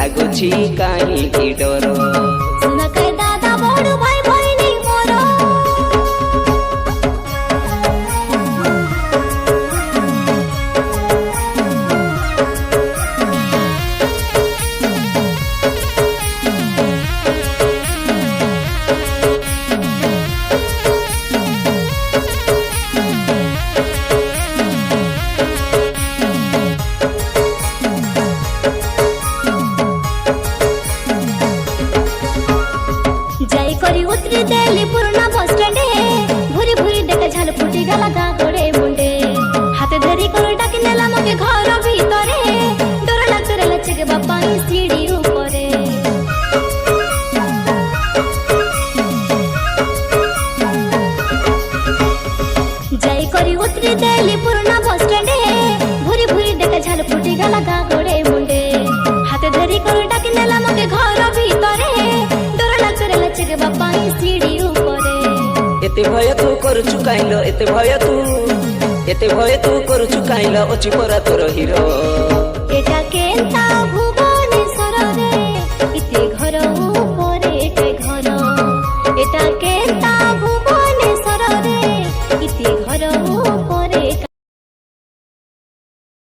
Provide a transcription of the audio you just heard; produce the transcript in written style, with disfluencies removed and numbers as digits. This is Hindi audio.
ଲାଗୁଛି କାହିଁକି ଡର। सुन के दादा बड़ भाई भइनी मोर जाई करी उतरी देली पुरना बस स्टैंडे भूरी भूरी देखे झाल फुटी गला गागड़े मुंडे हाथे धरी कर डाकी नेला मके घर भीतरे डर लागते रे लचे के बापा ई सीढ़ी ऊपरे जाई करी उतरी देली पुरना बस स्टैंडे भूरी भूरी देखे झाल फुटी गला गागड़े मुंडे हाथे धरी कर डाकी नेला मके घर भीतरे के बापा ई सीढ़ी ऊपरे एते भय तू करुछु काइलो एते भय तू करुछु काइलो अछि परा तोर हिरो एटा केंता